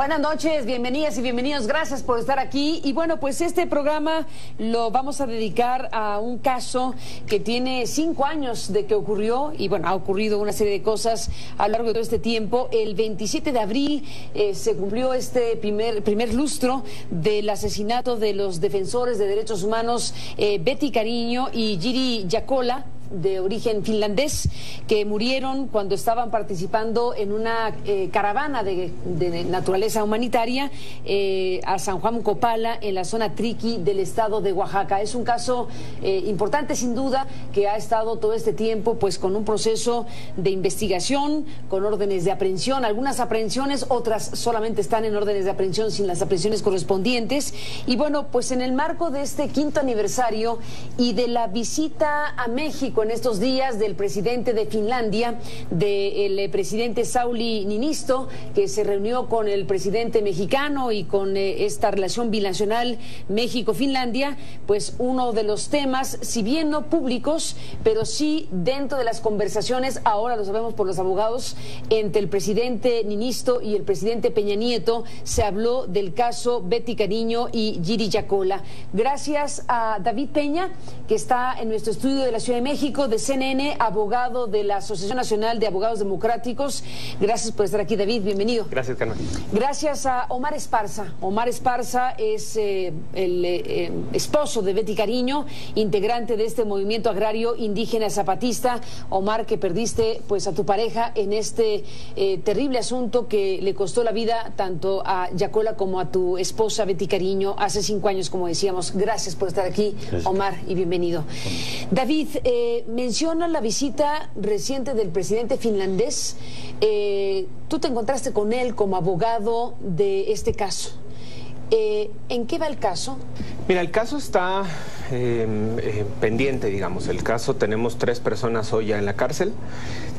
Buenas noches, bienvenidas y bienvenidos, gracias por estar aquí. Y bueno, pues este programa lo vamos a dedicar a un caso que tiene 5 años de que ocurrió, y bueno, ha ocurrido una serie de cosas a lo largo de todo este tiempo. El 27 de abril se cumplió este primer lustro del asesinato de los defensores de derechos humanos Betty Cariño y Jiri Jaakkola, de origen finlandés, que murieron cuando estaban participando en una caravana de naturaleza humanitaria a San Juan Copala, en la zona Triqui del estado de Oaxaca. Es un caso importante, sin duda, que ha estado todo este tiempo pues con un proceso de investigación, con órdenes de aprehensión, algunas aprehensiones, otras solamente están en órdenes de aprehensión sin las aprehensiones correspondientes. Y bueno, pues en el marco de este 5º aniversario y de la visita a México en estos días del presidente de Finlandia, del presidente Sauli Niinisto, que se reunió con el presidente mexicano y con esta relación binacional México-Finlandia, pues uno de los temas, si bien no públicos, pero sí dentro de las conversaciones, ahora lo sabemos por los abogados, entre el presidente Niinisto y el presidente Peña Nieto, se habló del caso Betty Cariño y Jiri Jaakkola. Gracias a David Peña, que está en nuestro estudio de la Ciudad de México, de CNN, abogado de la Asociación Nacional de Abogados Democráticos. Gracias por estar aquí, David, bienvenido. Gracias, Carmen. Gracias a Omar Esparza. Omar Esparza es el esposo de Betty Cariño, integrante de este movimiento agrario indígena zapatista. Omar, que perdiste pues a tu pareja en este terrible asunto que le costó la vida tanto a Jaakkola como a tu esposa Betty Cariño hace 5 años, como decíamos. Gracias por estar aquí, gracias, Omar, y bienvenido. David, menciona la visita reciente del presidente finlandés. Tú te encontraste con él como abogado de este caso. ¿En qué va el caso? Mira, el caso está pendiente, digamos. El caso, tenemos 3 personas hoy ya en la cárcel.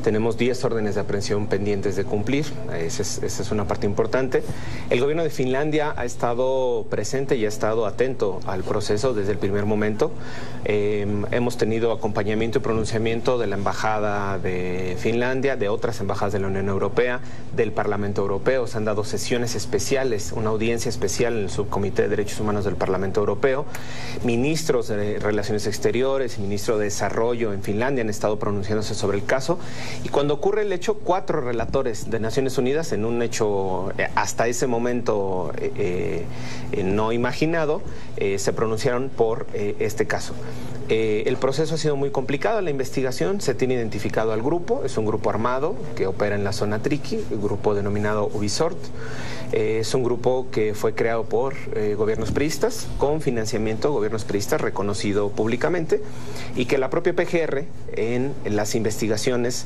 Tenemos 10 órdenes de aprehensión pendientes de cumplir. Esa es una parte importante. El gobierno de Finlandia ha estado presente y ha estado atento al proceso desde el primer momento. Hemos tenido acompañamiento y pronunciamiento de la Embajada de Finlandia, de otras embajadas de la Unión Europea, del Parlamento Europeo. Se han dado sesiones especiales, una audiencia especial en el Subcomité de Derechos Humanos del Parlamento Europeo. Ministros de Relaciones Exteriores y ministro de Desarrollo en Finlandia han estado pronunciándose sobre el caso. Y cuando ocurre el hecho, 4 relatores de Naciones Unidas, en un hecho hasta ese momento no imaginado, se pronunciaron por este caso. El proceso ha sido muy complicado, la investigación, se tiene identificado al grupo, es un grupo armado que opera en la zona Triqui, el grupo denominado Uvisort. Es un grupo que fue creado por gobiernos priistas, con financiamiento gobiernos priistas reconocido públicamente, y que la propia PGR en las investigaciones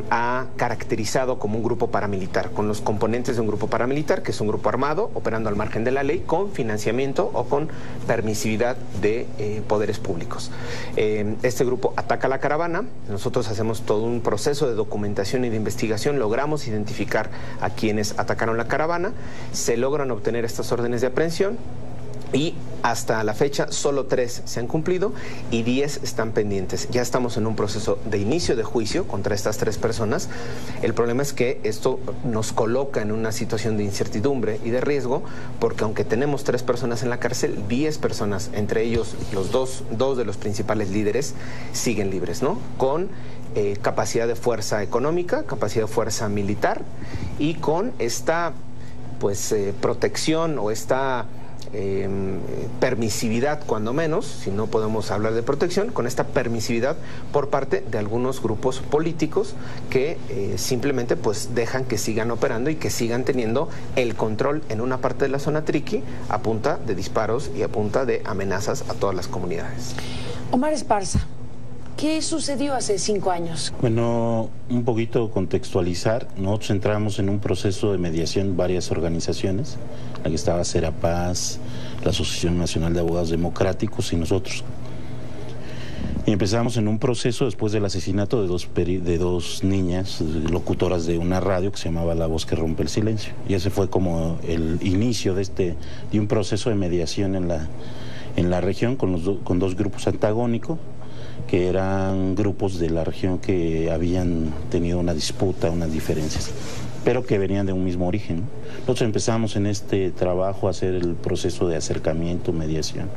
ha caracterizado como un grupo paramilitar, con los componentes de un grupo paramilitar, que es un grupo armado, operando al margen de la ley, con financiamiento o con permisividad de poderes públicos. Este grupo ataca la caravana, nosotros hacemos todo un proceso de documentación y de investigación, logramos identificar a quienes atacaron la caravana, se logran obtener estas órdenes de aprehensión y hasta la fecha solo 3 se han cumplido y 10 están pendientes. Ya estamos en un proceso de inicio de juicio contra estas 3 personas. El problema es que esto nos coloca en una situación de incertidumbre y de riesgo, porque aunque tenemos 3 personas en la cárcel, 10 personas, entre ellos los dos de los principales líderes, siguen libres, ¿no? Con capacidad de fuerza económica, capacidad de fuerza militar y con esta protección o esta permisividad, cuando menos, si no podemos hablar de protección, con esta permisividad por parte de algunos grupos políticos que simplemente pues dejan que sigan operando y que sigan teniendo el control en una parte de la zona Triqui a punta de disparos y a punta de amenazas a todas las comunidades. Omar Esparza, ¿qué sucedió hace 5 años? Bueno, un poquito contextualizar. Nosotros entramos en un proceso de mediación, varias organizaciones, la que estaba Serapaz, la Asociación Nacional de Abogados Democráticos y nosotros. Y empezamos en un proceso después del asesinato de dos niñas, locutoras de una radio que se llamaba La Voz que Rompe el Silencio. Y ese fue como el inicio de un proceso de mediación en la región con 2 grupos antagónicos, que eran grupos de la región que habían tenido una disputa, unas diferencias. pero que venían de un mismo origen. Nosotros empezamos en este trabajo a hacer el proceso de acercamiento, mediación,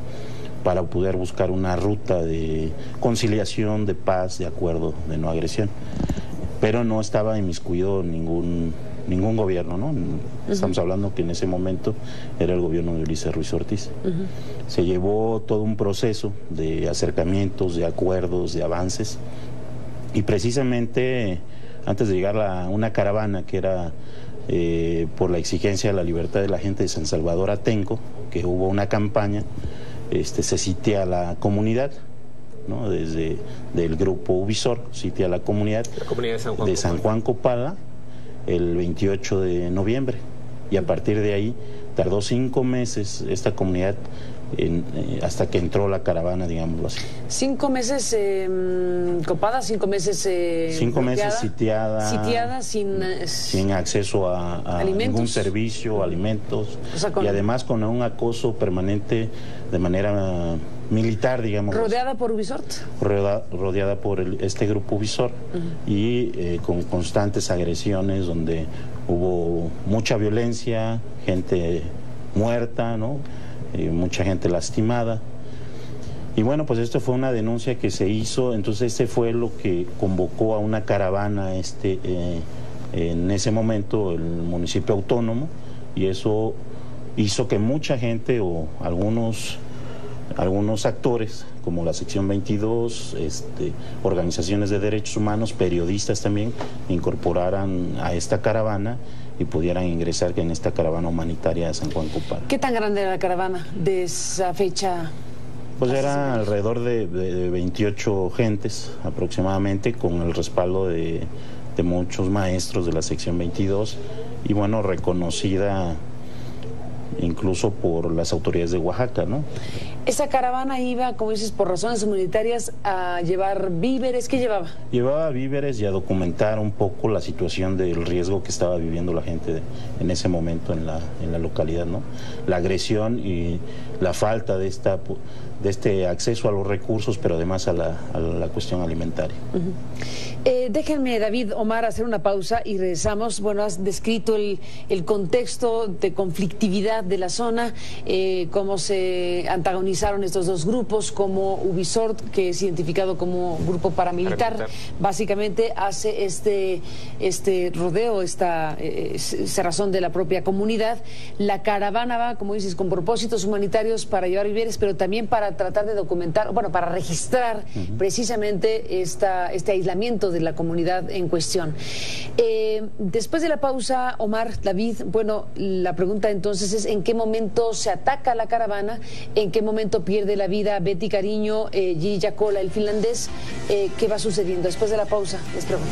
para poder buscar una ruta de conciliación, de paz, de acuerdo, de no agresión. Pero no estaba inmiscuido ningún gobierno, ¿no? Estamos hablando que en ese momento era el gobierno de Ulises Ruiz Ortiz. Se llevó todo un proceso de acercamientos, de acuerdos, de avances, y precisamente antes de llegar a una caravana que era por la exigencia de la libertad de la gente de San Salvador Atenco, que hubo una campaña, se citea a la comunidad, ¿no? Desde del grupo Uvisor, citea a la comunidad de San Juan Copala el 28 de noviembre, y a partir de ahí tardó 5 meses esta comunidad hasta que entró la caravana, digámoslo así. 5 meses copada, 5 meses 5 meses sitiada, sin acceso a ningún servicio, alimentos, o sea, y además con un acoso permanente de manera militar, digamos. ¿Rodeada por Uvisort? Rodeada por este grupo Uvisort, y con constantes agresiones donde hubo mucha violencia, gente muerta, ¿no? Mucha gente lastimada. Y bueno, pues esto fue una denuncia que se hizo, entonces este fue lo que convocó a una caravana en ese momento el municipio autónomo, y eso hizo que mucha gente o algunos actores como la sección 22, organizaciones de derechos humanos, periodistas también, incorporaran a esta caravana y pudieran ingresar en esta caravana humanitaria de San Juan Copala. ¿Qué tan grande era la caravana de esa fecha? Pues era alrededor de 28 gentes aproximadamente, con el respaldo de muchos maestros de la sección 22, y bueno, reconocida incluso por las autoridades de Oaxaca, ¿no? Esa caravana iba, como dices, por razones humanitarias, a llevar víveres. ¿Qué llevaba? Llevaba víveres y a documentar un poco la situación del riesgo que estaba viviendo la gente en ese momento en la localidad, ¿no? La agresión y la falta de este acceso a los recursos, pero además a la cuestión alimentaria. Déjenme, David, Omar, hacer una pausa y regresamos. Bueno, has descrito el contexto de conflictividad de la zona, cómo se antagonizaron estos dos grupos, como Uvisort, que es identificado como grupo paramilitar, básicamente hace este rodeo, esta cerrazón de la propia comunidad. La caravana va, como dices, con propósitos humanitarios para llevar víveres, pero también para tratar de documentar, bueno, para registrar precisamente este aislamiento de la comunidad en cuestión. Después de la pausa, Omar, David, bueno, la pregunta entonces es: ¿en qué momento se ataca la caravana? ¿En qué momento pierde la vida Betty Cariño, Gigi Yacola, el finlandés? ¿Qué va sucediendo? Después de la pausa, les pregunto.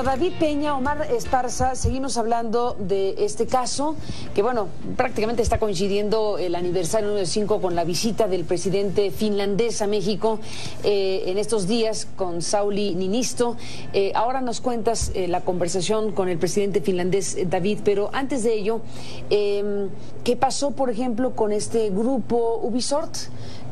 David Peña, Omar Esparza, seguimos hablando de este caso que, bueno, prácticamente está coincidiendo el aniversario número 5 con la visita del presidente finlandés a México en estos días con Sauli Niinisto. Ahora nos cuentas la conversación con el presidente finlandés, David, pero antes de ello, ¿qué pasó, por ejemplo, con este grupo Uvisort,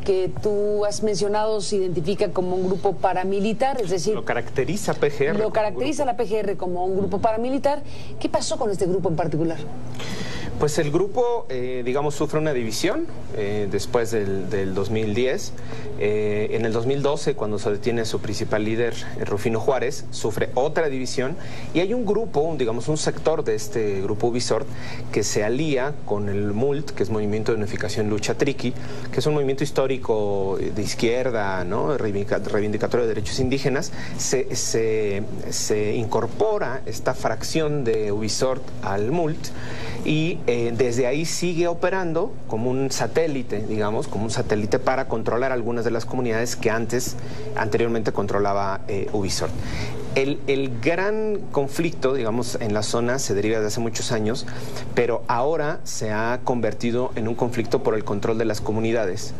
que tú has mencionado se identifica como un grupo paramilitar? Es decir, lo caracteriza PGR. Lo caracteriza la PGR como un grupo paramilitar. ¿Qué pasó con este grupo en particular? Pues el grupo, digamos, sufre una división después del 2010. En el 2012, cuando se detiene su principal líder, Rufino Juárez, sufre otra división, y hay un grupo, digamos, un sector de este grupo Uvisort que se alía con el MULT, que es Movimiento de Unificación Lucha Triqui, que es un movimiento histórico de izquierda, ¿no?, reivindicatorio de derechos indígenas. Se incorpora esta fracción de Uvisort al MULT, y desde ahí sigue operando como un satélite, digamos, como un satélite para controlar algunas de las comunidades que anteriormente controlaba Uvisort. El gran conflicto, digamos, en la zona se deriva de hace muchos años, pero ahora se ha convertido en un conflicto por el control de las comunidades,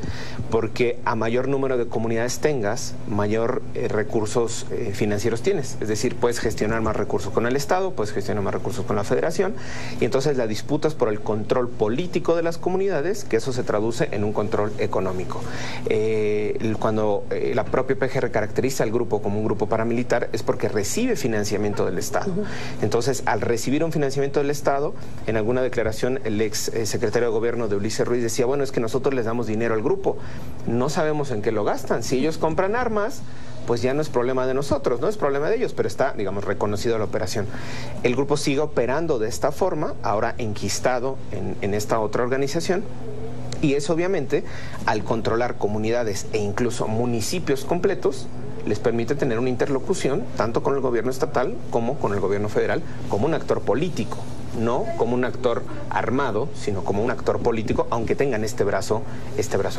porque a mayor número de comunidades tengas, mayor recursos financieros tienes. Es decir, puedes gestionar más recursos con el Estado, puedes gestionar más recursos con la Federación, y entonces la disputa es por el control político de las comunidades, que eso se traduce en un control económico. Cuando la propia PGR caracteriza al grupo como un grupo paramilitar, es porque recibe financiamiento del Estado. Entonces, al recibir un financiamiento del Estado, en alguna declaración el ex secretario de Gobierno de Ulises Ruiz decía, bueno, es que nosotros les damos dinero al grupo, no sabemos en qué lo gastan. Si ellos compran armas, pues ya no es problema de nosotros, no es problema de ellos, pero está, digamos, reconocido la operación. El grupo sigue operando de esta forma, ahora enquistado en esta otra organización, y eso obviamente, al controlar comunidades e incluso municipios completos, les permite tener una interlocución tanto con el gobierno estatal como con el gobierno federal, como un actor político, no como un actor armado, sino como un actor político, aunque tengan este brazo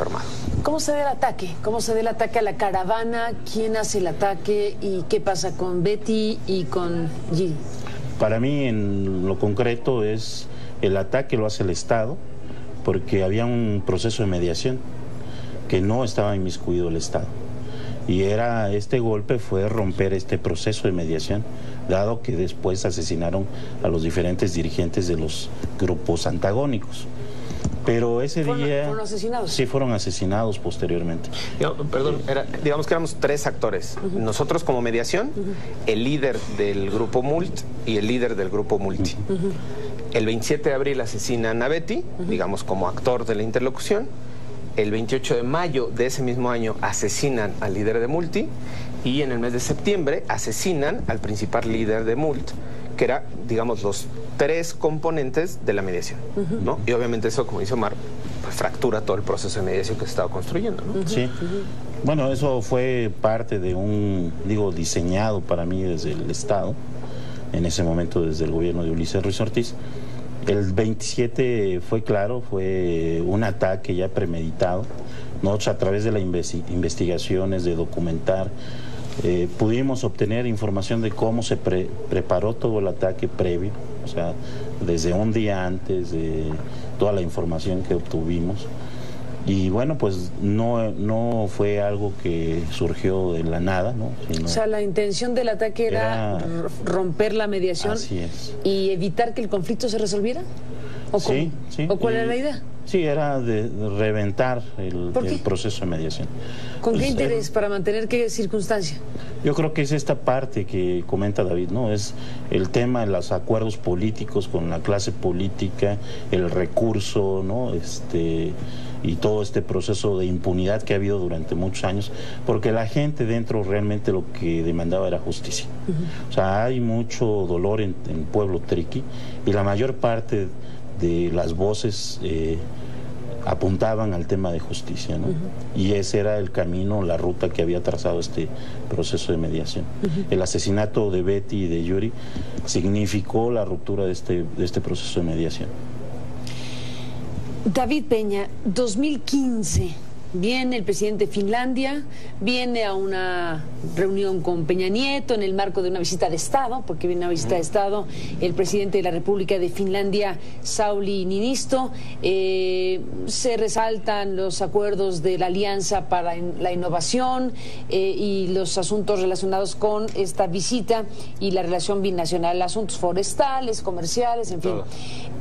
armado. ¿Cómo se da el ataque? ¿Cómo se da el ataque a la caravana? ¿Quién hace el ataque? ¿Y qué pasa con Betty y con Giri? Para mí, en lo concreto, es el ataque lo hace el Estado, porque había un proceso de mediación que no estaba inmiscuido el Estado. Y este golpe fue romper este proceso de mediación, dado que después asesinaron a los diferentes dirigentes de los grupos antagónicos. Pero ese día... ¿Fueron asesinados? Sí, fueron asesinados posteriormente. Perdón, digamos que éramos tres actores. Nosotros como mediación, el líder del grupo MULT y el líder del grupo Multi. El 27 de abril asesinan a Betty, digamos como actor de la interlocución. El 28 de mayo de ese mismo año asesinan al líder de Multi, y en el mes de septiembre asesinan al principal líder de MULT, que era, digamos, los tres componentes de la mediación, ¿no? Y obviamente eso, como dice Omar, pues fractura todo el proceso de mediación que se estaba construyendo, ¿no? Sí. Bueno, eso fue parte de diseñado para mí desde el Estado, en ese momento desde el gobierno de Ulises Ruiz Ortiz. El 27 fue claro, fue un ataque ya premeditado. Nosotros, a través de las investigaciones, de documentar, pudimos obtener información de cómo se preparó todo el ataque previo, o sea, desde un día antes, de toda la información que obtuvimos. Y bueno, pues no fue algo que surgió de la nada, ¿no? O sea, la intención del ataque era romper la mediación. Así es. Y evitar que el conflicto se resolviera. ¿O sí. ¿O cuál era la idea? Sí, era de reventar el proceso de mediación. ¿Con qué interés? ¿Para mantener qué circunstancia? Yo creo que es esta parte que comenta David, ¿no? Es el tema de los acuerdos políticos con la clase política, el recurso, ¿no? Y todo este proceso de impunidad que ha habido durante muchos años, porque la gente dentro realmente lo que demandaba era justicia. O sea, hay mucho dolor en Pueblo Triqui, y la mayor parte de las voces apuntaban al tema de justicia, ¿no? Y ese era el camino, la ruta que había trazado este proceso de mediación. El asesinato de Betty y de Yuri significó la ruptura de este proceso de mediación. David Peña, 2015, viene el presidente de Finlandia, viene a una reunión con Peña Nieto en el marco de una visita de Estado, porque viene a una visita de Estado el presidente de la República de Finlandia, Sauli Niinisto. Se resaltan los acuerdos de la Alianza para la Innovación y los asuntos relacionados con esta visita y la relación binacional, asuntos forestales, comerciales, en fin. Todo.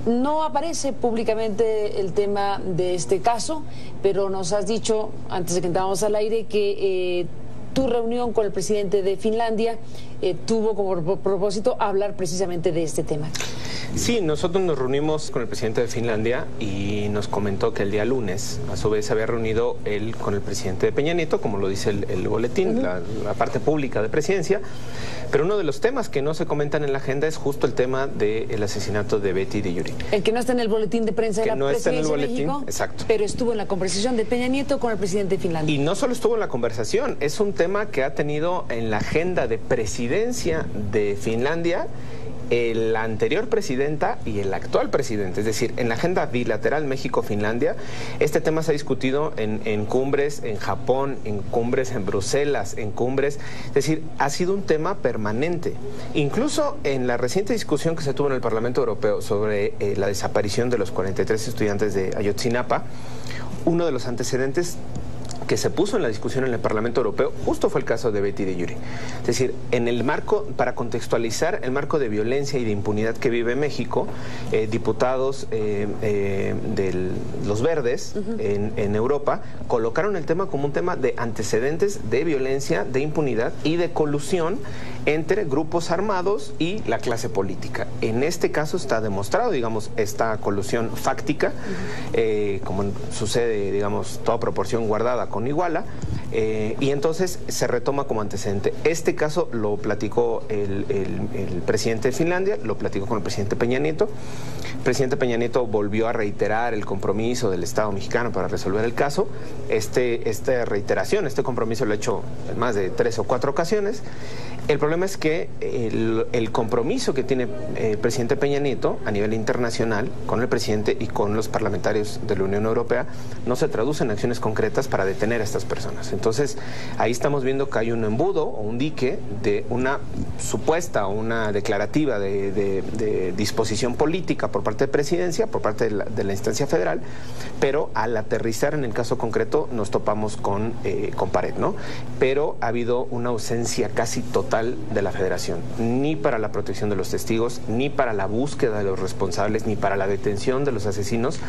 No aparece públicamente el tema de este caso, pero nos has dicho, antes de que entráramos al aire, que tu reunión con el presidente de Finlandia tuvo como propósito hablar precisamente de este tema. Sí, nosotros nos reunimos con el presidente de Finlandia y nos comentó que el día lunes, a su vez, se había reunido él con el presidente de Peña Nieto, como lo dice el boletín, la parte pública de presidencia. Pero uno de los temas que no se comentan en la agenda es justo el tema del asesinato de Betty y de Yuri. El que no está en el boletín de prensa de la presidencia de México, exacto. Pero estuvo en la conversación de Peña Nieto con el presidente de Finlandia. Y no solo estuvo en la conversación, es un tema que ha tenido en la agenda de presidencia de Finlandia la anterior presidenta y el actual presidente. Es decir, en la agenda bilateral México-Finlandia, este tema se ha discutido en cumbres en Japón, en cumbres en Bruselas, en cumbres. Es decir, ha sido un tema permanente. Incluso en la reciente discusión que se tuvo en el Parlamento Europeo sobre la desaparición de los 43 estudiantes de Ayotzinapa, uno de los antecedentes que se puso en la discusión en el Parlamento Europeo justo fue el caso de Betty de Yuri. Es decir, en el marco, para contextualizar el marco de violencia y de impunidad que vive México, diputados de los Verdes en Europa colocaron el tema como un tema de antecedentes de violencia, de impunidad y de colusión entre grupos armados y la clase política. En este caso está demostrado, digamos, esta colusión fáctica, como sucede, digamos, toda proporción guardada con Iguala, y entonces se retoma como antecedente. Este caso lo platicó el presidente de Finlandia, lo platicó con el presidente Peña Nieto. El presidente Peña Nieto volvió a reiterar el compromiso del Estado mexicano para resolver el caso. Esta reiteración, este compromiso lo ha hecho en más de 3 o 4 ocasiones. El problema es que el compromiso que tiene el presidente Peña Nieto a nivel internacional con el presidente y con los parlamentarios de la Unión Europea no se traduce en acciones concretas para detener a estas personas. Entonces, ahí estamos viendo que hay un embudo o un dique de una supuesta o una declarativa de disposición política por parte de presidencia, por parte de la instancia federal, pero al aterrizar en el caso concreto nos topamos con pared, ¿no? Pero ha habido una ausencia casi total de la Federación, ni para la protección de los testigos, ni para la búsqueda de los responsables, ni para la detención de los asesinos,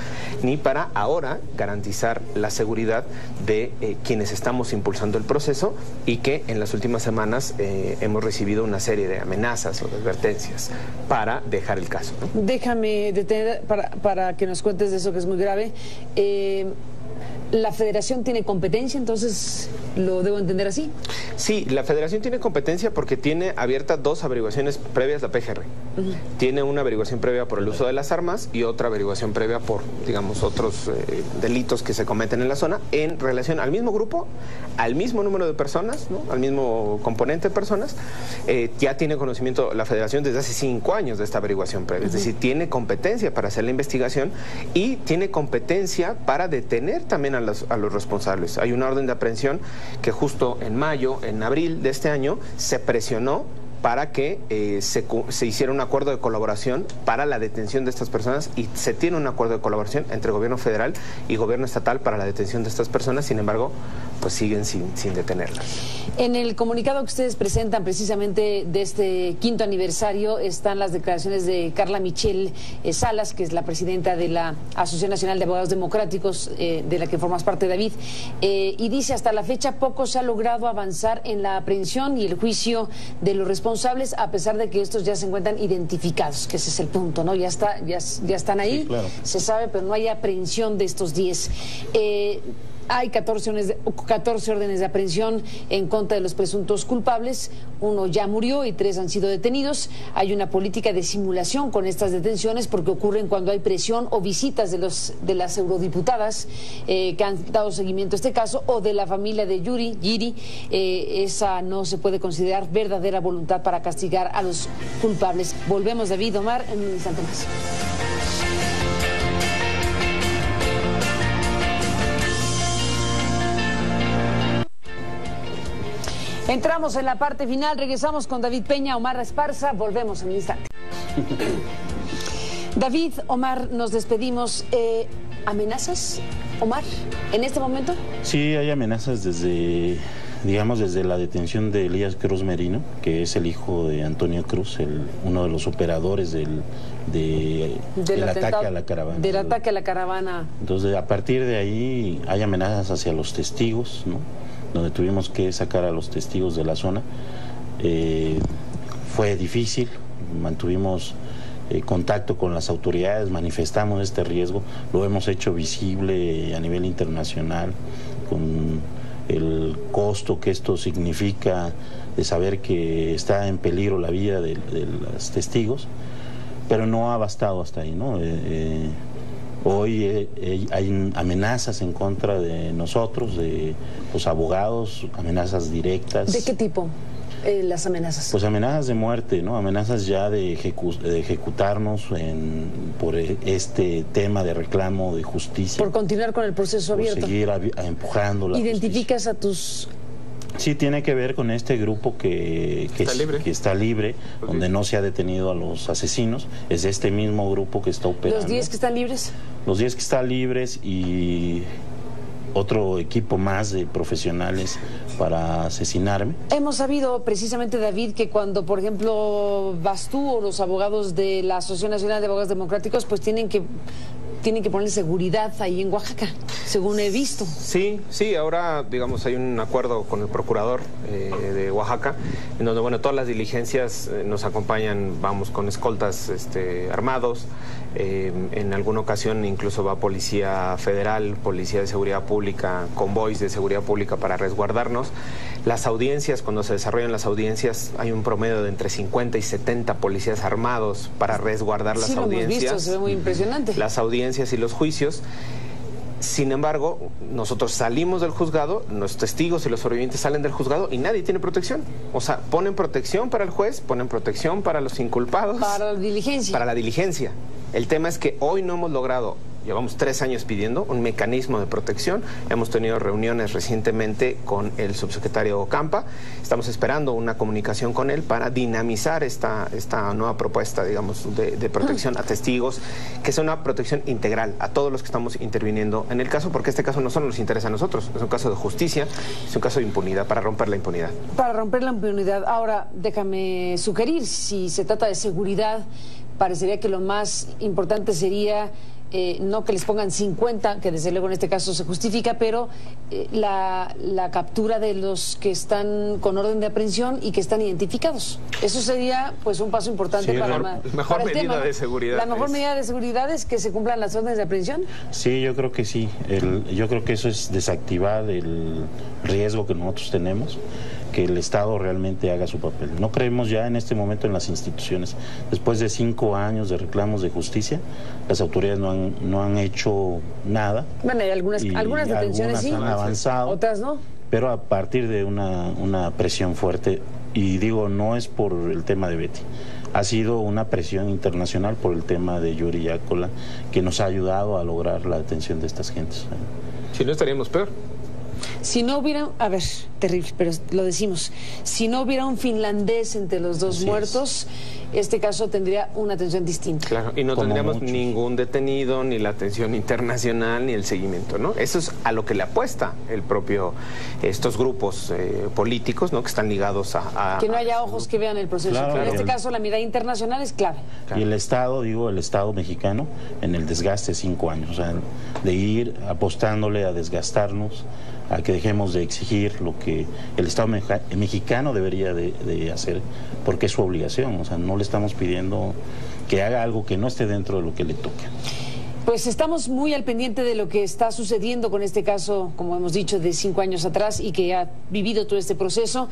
ni para ahora garantizar la seguridad de quienes estamos impulsando el proceso y que en las últimas semanas hemos recibido una serie de amenazas o de advertencias para dejar el caso, ¿no? Déjame detener para que nos cuentes de eso, que es muy grave. ¿La Federación tiene competencia, entonces lo debo entender así? Sí, la Federación tiene competencia porque tiene abiertas 2 averiguaciones previas la PGR. Tiene una averiguación previa por el uso de las armas y otra averiguación previa por, digamos, otros delitos que se cometen en la zona en relación al mismo grupo, al mismo número de personas, ¿no? Al mismo componente de personas. Ya tiene conocimiento la Federación desde hace 5 años de esta averiguación previa. Es decir, tiene competencia para hacer la investigación y tiene competencia para detener también a los responsables. Hay una orden de aprehensión que justo en mayo, en abril de este año, se presionó para que se hiciera un acuerdo de colaboración para la detención de estas personas y se tiene un acuerdo de colaboración entre gobierno federal y gobierno estatal para la detención de estas personas. Sin embargo, pues siguen sin detenerlas. En el comunicado que ustedes presentan precisamente de este 5º aniversario están las declaraciones de Carla Michel Salas, que es la presidenta de la Asociación Nacional de Abogados Democráticos, de la que formas parte, David, y dice: hasta la fecha poco se ha logrado avanzar en la aprehensión y el juicio de los responsables, a pesar de que estos ya se encuentran identificados, que ese es el punto, ¿no? Ya están ahí, sí, claro. Se sabe, pero no hay aprehensión de estos 10. Hay 14 órdenes de aprehensión en contra de los presuntos culpables. 1 ya murió y 3 han sido detenidos. Hay una política de simulación con estas detenciones porque ocurren cuando hay presión o visitas de las eurodiputadas que han dado seguimiento a este caso, o de la familia de Giri. Esa no se puede considerar verdadera voluntad para castigar a los culpables. Volvemos, David, Omar, en un instante más. Entramos en la parte final, regresamos con David Peña, Omar Esparza, volvemos en un instante. David, Omar, nos despedimos. ¿Amenazas, Omar, en este momento? Sí, hay amenazas desde la detención de Elías Cruz Merino, que es el hijo de Antonio Cruz, uno de los operadores del ataque a la caravana. Del ataque a la caravana. Entonces, a partir de ahí hay amenazas hacia los testigos, ¿no? Donde tuvimos que sacar a los testigos de la zona. Fue difícil, mantuvimos contacto con las autoridades, manifestamos este riesgo, lo hemos hecho visible a nivel internacional, con el costo que esto significa de saber que está en peligro la vida de los testigos, pero no ha bastado hasta ahí, ¿no? Hoy hay amenazas en contra de nosotros, de los abogados, amenazas directas. ¿De qué tipo? las amenazas? Pues amenazas de muerte, ¿no? Amenazas ya de ejecutarnos por este tema de reclamo de justicia. Por continuar con el proceso abierto. Por seguir empujando la ¿Identificas justicia. a tus...? Sí, tiene que ver con este grupo que está libre, donde no se ha detenido a los asesinos. Es este mismo grupo que está operando. ¿Los 10 que están libres? Los 10 que están libres y otro equipo más de profesionales para asesinarme. Hemos sabido precisamente, David, que cuando, por ejemplo, vas tú o los abogados de la Asociación Nacional de Abogados Democráticos, pues tienen que poner seguridad ahí en Oaxaca, según he visto. Sí, ahora, digamos, hay un acuerdo con el procurador de Oaxaca, en donde, bueno, todas las diligencias nos acompañan, vamos con escoltas armados, en alguna ocasión incluso va Policía Federal, Policía de Seguridad Pública, convoys de seguridad pública para resguardarnos. Las audiencias, cuando se desarrollan las audiencias, hay un promedio de entre 50 y 70 policías armados para resguardar las audiencias. Sí, lo hemos visto, se ve muy impresionante. Las audiencias y los juicios. Sin embargo, nosotros salimos del juzgado, los testigos y los sobrevivientes salen del juzgado y nadie tiene protección. O sea, ponen protección para el juez, ponen protección para los inculpados. Para la diligencia. Para la diligencia. El tema es que hoy no hemos logrado, llevamos 3 años pidiendo un mecanismo de protección. Hemos tenido reuniones recientemente con el subsecretario Ocampa. Estamos esperando una comunicación con él para dinamizar esta nueva propuesta, digamos, de protección a testigos, que sea una protección integral a todos los que estamos interviniendo en el caso, porque este caso no solo nos interesa a nosotros, es un caso de justicia, es un caso de impunidad, para romper la impunidad. Para romper la impunidad. Ahora, déjame sugerir, si se trata de seguridad, parecería que lo más importante sería no que les pongan 50, que desde luego en este caso se justifica, pero la captura de los que están con orden de aprehensión y que están identificados. Eso sería pues un paso importante para la mejor medida de seguridad. La mejor medida de seguridad es que se cumplan las órdenes de aprehensión. Sí, yo creo que sí. Yo creo que eso es desactivar el riesgo que nosotros tenemos, que el Estado realmente haga su papel. No creemos ya en este momento en las instituciones. Después de 5 años de reclamos de justicia, las autoridades no han hecho nada. Bueno, hay algunas detenciones sí, han avanzado, otras no. Pero a partir de una presión fuerte, y digo, no es por el tema de Betty, ha sido una presión internacional por el tema de Yuri Yacola, que nos ha ayudado a lograr la detención de estas gentes. Si no, estaríamos peor. Si no hubiera, a ver, terrible, pero lo decimos, si no hubiera un finlandés entre los dos muertos, este caso tendría una atención distinta. Claro, y no tendríamos ningún detenido, ni la atención internacional, ni el seguimiento, ¿no? Eso es a lo que le apuesta estos grupos políticos, ¿no? Que están ligados a que no haya ojos que vean el proceso. Claro, en este caso la mirada internacional es clave. Claro. Y el Estado mexicano en el desgaste de 5 años, o sea, de ir apostándole a desgastarnos, a que dejemos de exigir lo que el Estado mexicano debería de hacer, porque es su obligación. O sea, no le estamos pidiendo que haga algo que no esté dentro de lo que le toca. Pues estamos muy al pendiente de lo que está sucediendo con este caso, como hemos dicho, de 5 años atrás y que ha vivido todo este proceso.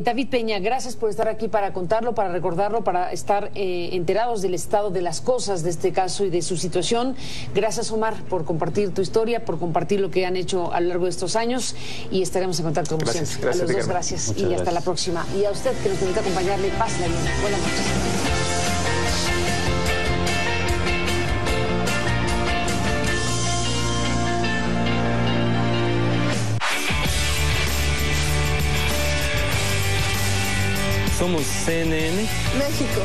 David Peña, gracias por estar aquí para contarlo, para recordarlo, para estar enterados del estado de las cosas de este caso y de su situación. Gracias, Omar, por compartir tu historia, por compartir lo que han hecho a lo largo de estos años, y estaremos en contacto como siempre. Gracias, a los dos, gracias. Y hasta la próxima. Y a usted que nos permite acompañarle, pásela bien. Buenas noches. Somos CNN México.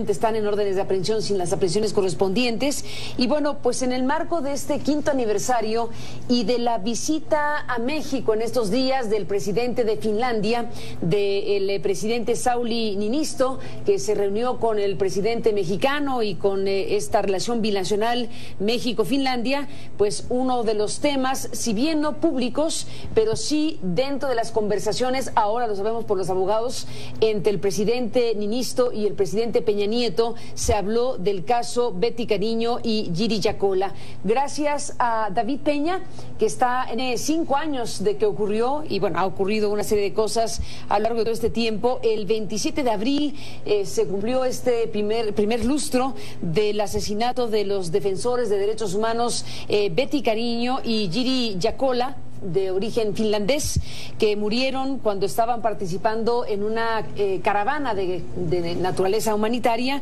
Están en órdenes de aprehensión sin las aprehensiones correspondientes. Y bueno, pues en el marco de este 5º aniversario y de la visita a México en estos días del presidente de Finlandia, del presidente Sauli Niinisto, que se reunió con el presidente mexicano y con esta relación binacional México-Finlandia, pues uno de los temas, si bien no públicos, pero sí dentro de las conversaciones, ahora lo sabemos por los abogados, entre el presidente Niinisto y el presidente Peña Nieto, se habló del caso Betty Cariño y Yuri Yacola. Gracias a David Peña, que está en 5 años de que ocurrió, y bueno, ha ocurrido una serie de cosas a lo largo de todo este tiempo. El 27 de abril se cumplió este primer lustro del asesinato de los defensores de derechos humanos Betty Cariño y Yuri Yacola, de origen finlandés que murieron cuando estaban participando en una caravana de naturaleza humanitaria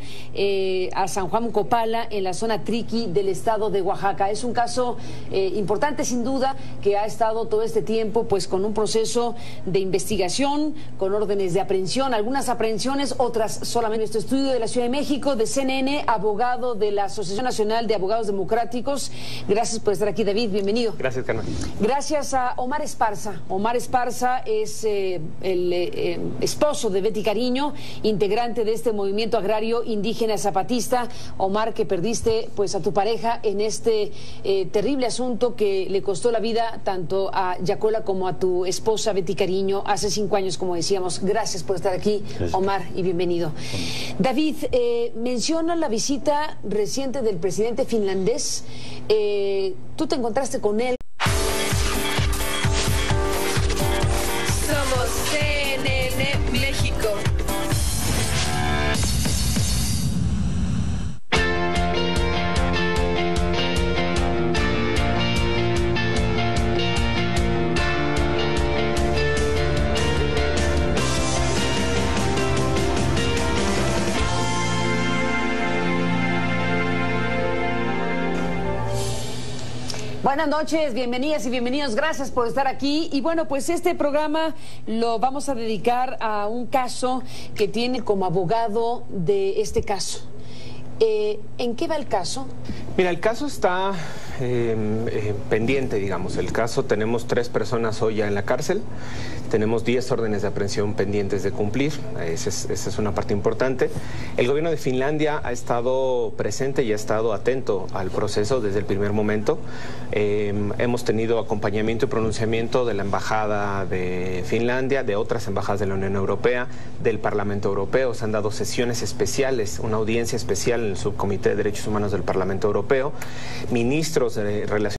a San Juan Copala, en la zona Triqui del estado de Oaxaca. Es un caso importante, sin duda, que ha estado todo este tiempo pues con un proceso de investigación, con órdenes de aprehensión, algunas aprehensiones, otras solamente. Nuestro estudio de la Ciudad de México, de CNN, abogado de la Asociación Nacional de Abogados Democráticos. Gracias por estar aquí, David, bienvenido. Gracias, Carmen. Gracias a Omar Esparza. Omar Esparza es el esposo de Betty Cariño, integrante de este movimiento agrario indígena zapatista. Omar, que perdiste pues a tu pareja en este terrible asunto que le costó la vida tanto a Yacola como a tu esposa Betty Cariño hace 5 años, como decíamos. Gracias por estar aquí, Omar, y bienvenido. David, menciona la visita reciente del presidente finlandés. Tú te encontraste con él. Somos CNN México. Buenas noches, bienvenidas y bienvenidos, gracias por estar aquí. Y bueno, pues este programa lo vamos a dedicar a un caso que tiene como abogado de este caso. ¿En qué va el caso? Mira, el caso está pendiente, digamos. El caso, tenemos 3 personas hoy ya en la cárcel, tenemos 10 órdenes de aprehensión pendientes de cumplir. Esa es una parte importante. El gobierno de Finlandia ha estado presente y ha estado atento al proceso desde el primer momento. Hemos tenido acompañamiento y pronunciamiento de la Embajada de Finlandia, de otras embajadas de la Unión Europea, del Parlamento Europeo. Se han dado sesiones especiales, una audiencia especial en el Subcomité de Derechos Humanos del Parlamento Europeo, ministros de Relaciones